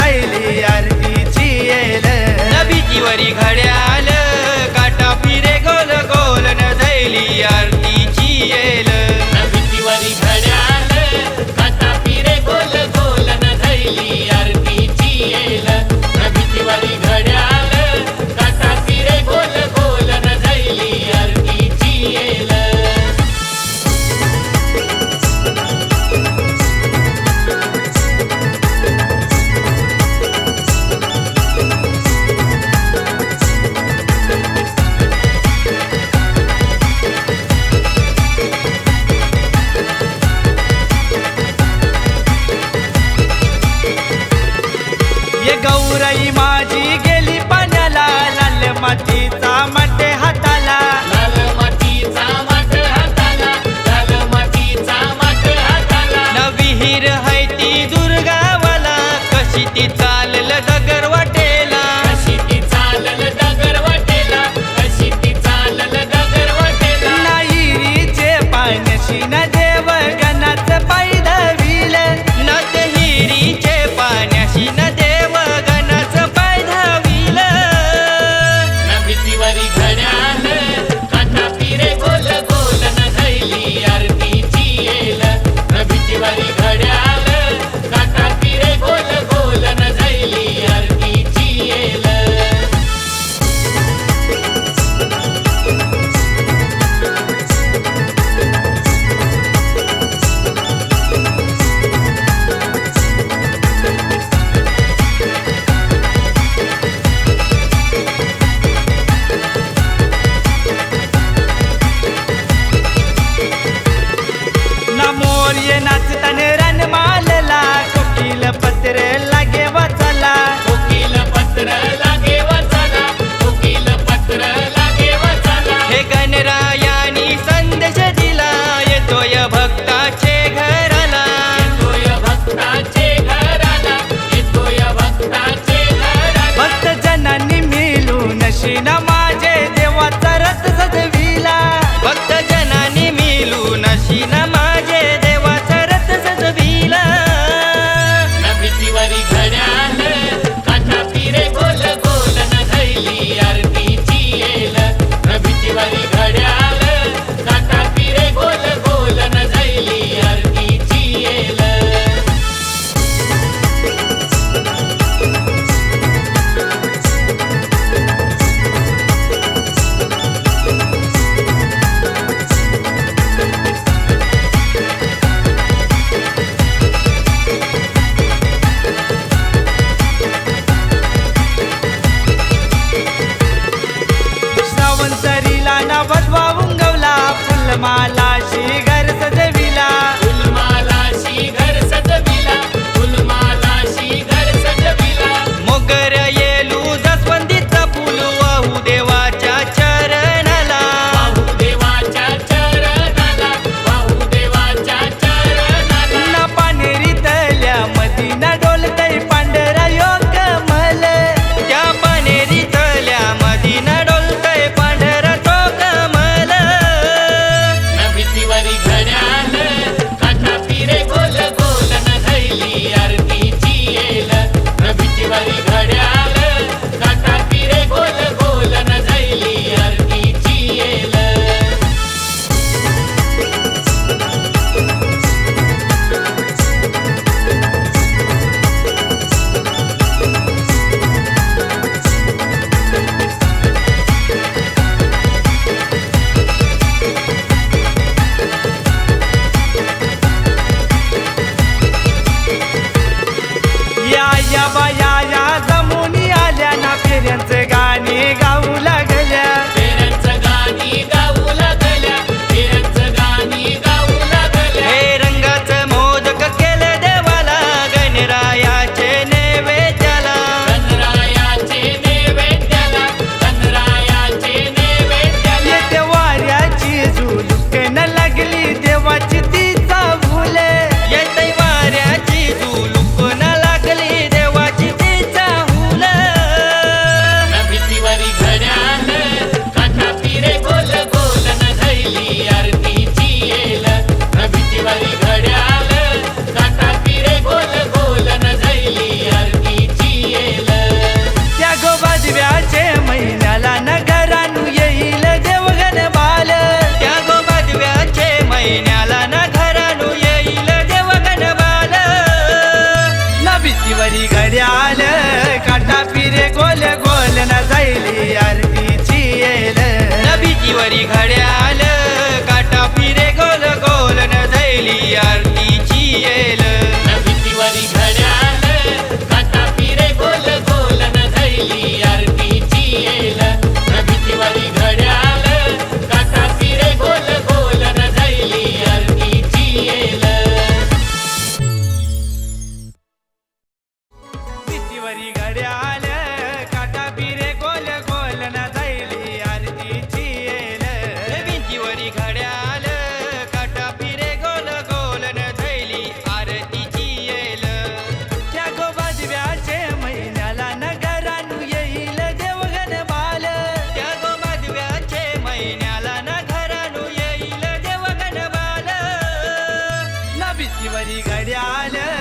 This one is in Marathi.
धैली आरतीची येल भीतीवरी घड्याल काटा फिरे गोल गोल न धैली आरतीची येल भीतीवरी घड्याल काटा फिरे गोल गोल न धैली आरतीची येल भीतीवरी घड्याल काटा फिरे गोल गोल न धैली आरतीची येल ये गौराई माझी गेली पाण्याला लाल मातीचा माटे हाताला लाल मातीचा माठ हाताला लाल मातीचा माठ हाताला न विहीर है ती दुर्गावाला कशी ती चालल दगर वाटेला कशी ती चालल डगर वाटेला कशी ती चालल डगर वाटेला नाहीरीचे पाण्याशी न देव गणाचं पाय धविल न ते हिरीचे पाण्याशी न देव गणाचं पाय धाविल भीतीवरी घड्याल काटा फिरे गोल गोल न धैली आरतीची येल भीतीवरी घड्याल काटा फिरे गोल गोल न धैली आरतीची येल ना मोर्य नाचतान रन मालला कोकिल पत्र लागे वाचाला कोकिल पत्र लागे वाचाला कोकिल पत्र लागे वाचाला हे गणरायानी संदेश दिला येतोय भक्ताचे घराला येतोय भक्ताचे घराला येतोय भक्ताचे घराला भक्त जनांनी मिळून शिना माझे देवाचा रथ सजविला भक्त जनानी मिळून शीन माझे देवाचा रथ सजविला भीतीवरी घड्याल काटा फिरे गोल गोल न धैली आरतीची येल भीतीवरी घड्याल काटा फिरे गोल गोल न धैली आरतीची येल श्रावणसरीला ना वधवा उंगवला फुलमाला घर सजविला फुलमालाशी घर सजविला फुलमालाशी घर सजविला मोगर येलू जसवंतीचा फुल वाहू देवाच्या चरणाला वाहुदेवाच्या चरणाला वाहुदेवाच्या चरणाला ना पानेरी तल्या मधी ना डोलतय पांढरा योग कमल त्या पानेरी तल्या मधी न डोलतय पांढरा तो कमल घड्याळ